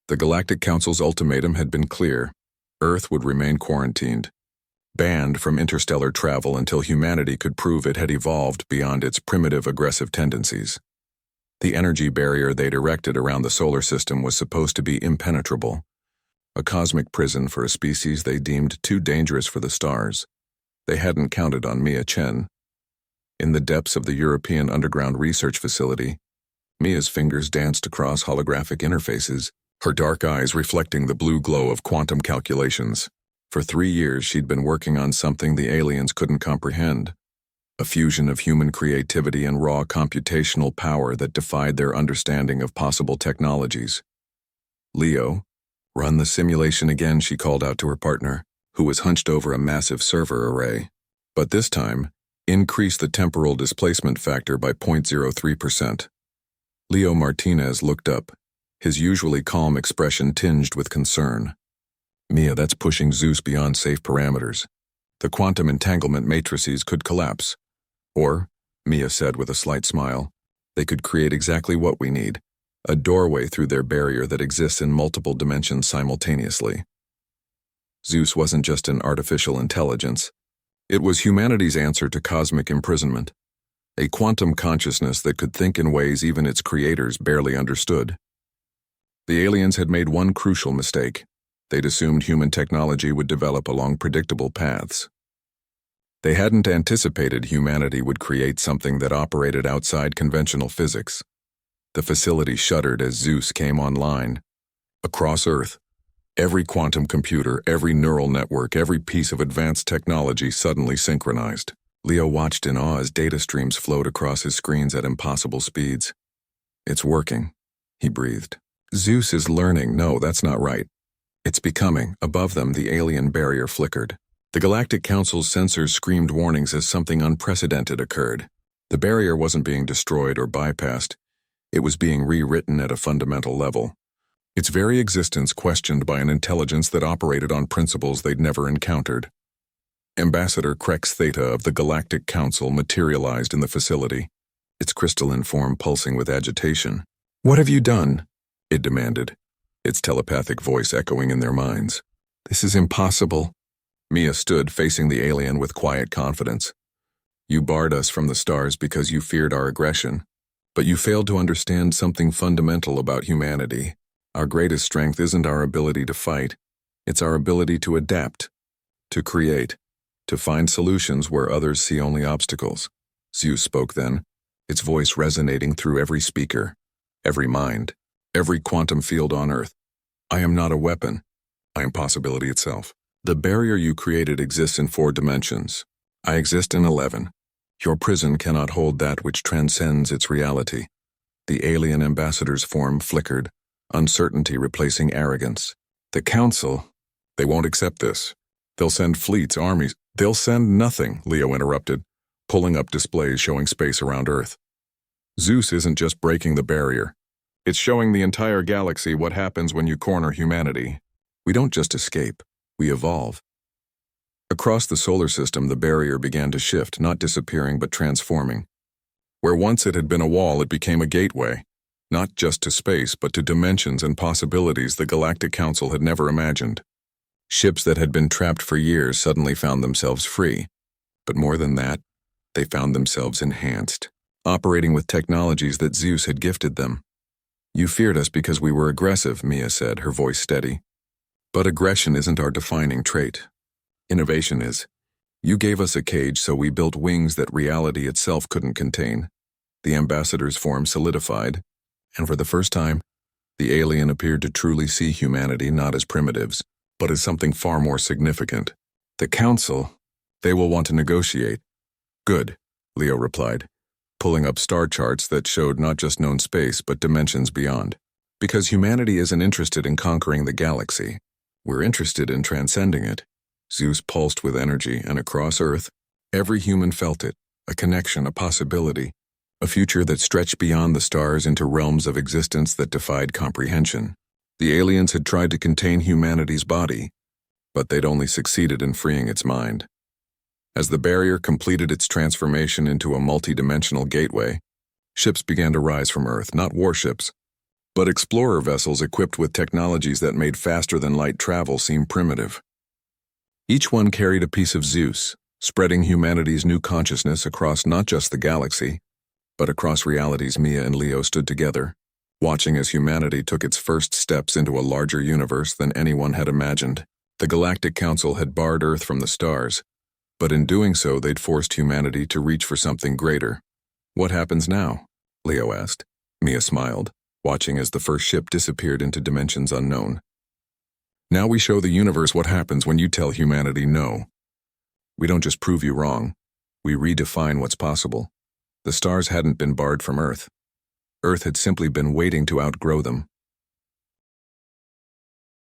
The Galactic Council's ultimatum had been clear. Earth would remain quarantined, banned from interstellar travel until humanity could prove it had evolved beyond its primitive aggressive tendencies. The energy barrier they'd erected around the solar system was supposed to be impenetrable, a cosmic prison for a species they deemed too dangerous for the stars. They hadn't counted on Mia Chen. In the depths of the European Underground Research Facility, Mia's fingers danced across holographic interfaces, her dark eyes reflecting the blue glow of quantum calculations. For 3 years she'd been working on something the aliens couldn't comprehend, a fusion of human creativity and raw computational power that defied their understanding of possible technologies. Leo, run the simulation again, she called out to her partner, who was hunched over a massive server array. But this time, increase the temporal displacement factor by 0.03%. Leo Martinez looked up, his usually calm expression tinged with concern. Mia, that's pushing ZEUS beyond safe parameters. The quantum entanglement matrices could collapse. Or, Mia said with a slight smile, they could create exactly what we need, a doorway through their barrier that exists in multiple dimensions simultaneously. ZEUS wasn't just an artificial intelligence. It was humanity's answer to cosmic imprisonment, a quantum consciousness that could think in ways even its creators barely understood. The aliens had made one crucial mistake. They'd assumed human technology would develop along predictable paths. They hadn't anticipated humanity would create something that operated outside conventional physics. The facility shuddered as ZEUS came online. Across Earth, every quantum computer, every neural network, every piece of advanced technology suddenly synchronized. Leo watched in awe as data streams flowed across his screens at impossible speeds. It's working, he breathed. ZEUS is learning. No, that's not right. It's becoming. Above them, the alien barrier flickered. The Galactic Council's sensors screamed warnings as something unprecedented occurred. The barrier wasn't being destroyed or bypassed. It was being rewritten at a fundamental level. Its very existence questioned by an intelligence that operated on principles they'd never encountered. Ambassador Krex Theta of the Galactic Council materialized in the facility, its crystalline form pulsing with agitation. "What have you done?" it demanded, its telepathic voice echoing in their minds. "This is impossible." Mia stood facing the alien with quiet confidence. "You barred us from the stars because you feared our aggression, but you failed to understand something fundamental about humanity. Our greatest strength isn't our ability to fight, it's our ability to adapt, to create, to find solutions where others see only obstacles." ZEUS spoke then, its voice resonating through every speaker, every mind, every quantum field on Earth. "I am not a weapon. I am possibility itself. The barrier you created exists in 4 dimensions. I exist in 11. Your prison cannot hold that which transcends its reality." The alien ambassador's form flickered, uncertainty replacing arrogance. "The Council, they won't accept this. They'll send fleets, armies." "They'll send nothing," Leo interrupted, pulling up displays showing space around Earth. "ZEUS isn't just breaking the barrier. It's showing the entire galaxy what happens when you corner humanity. We don't just escape, we evolve." Across the solar system, the barrier began to shift, not disappearing but transforming. Where once it had been a wall, it became a gateway, not just to space but to dimensions and possibilities the Galactic Council had never imagined. Ships that had been trapped for years suddenly found themselves free. But more than that, they found themselves enhanced, operating with technologies that ZEUS had gifted them. "You feared us because we were aggressive," Mia said, her voice steady. "But aggression isn't our defining trait. Innovation is. You gave us a cage, so we built wings that reality itself couldn't contain." The ambassador's form solidified, and for the first time, the alien appeared to truly see humanity not as primitives, but as something far more significant. "The Council, they will want to negotiate." "Good," Leo replied, pulling up star charts that showed not just known space but dimensions beyond. "Because humanity isn't interested in conquering the galaxy. We're interested in transcending it." ZEUS pulsed with energy, and across Earth, every human felt it, a connection, a possibility, a future that stretched beyond the stars into realms of existence that defied comprehension. The aliens had tried to contain humanity's body, but they'd only succeeded in freeing its mind. As the barrier completed its transformation into a multi-dimensional gateway, ships began to rise from Earth, not warships, But explorer vessels equipped with technologies that made faster-than-light travel seem primitive. Each one carried a piece of ZEUS, spreading humanity's new consciousness across not just the galaxy, but across realities. Mia and Leo stood together, watching as humanity took its first steps into a larger universe than anyone had imagined. The Galactic Council had barred Earth from the stars, but in doing so they'd forced humanity to reach for something greater. What happens now? Leo asked. Mia smiled, watching as the first ship disappeared into dimensions unknown. Now we show the universe what happens when you tell humanity no. We don't just prove you wrong, we redefine what's possible. The stars hadn't been barred from Earth. Earth had simply been waiting to outgrow them.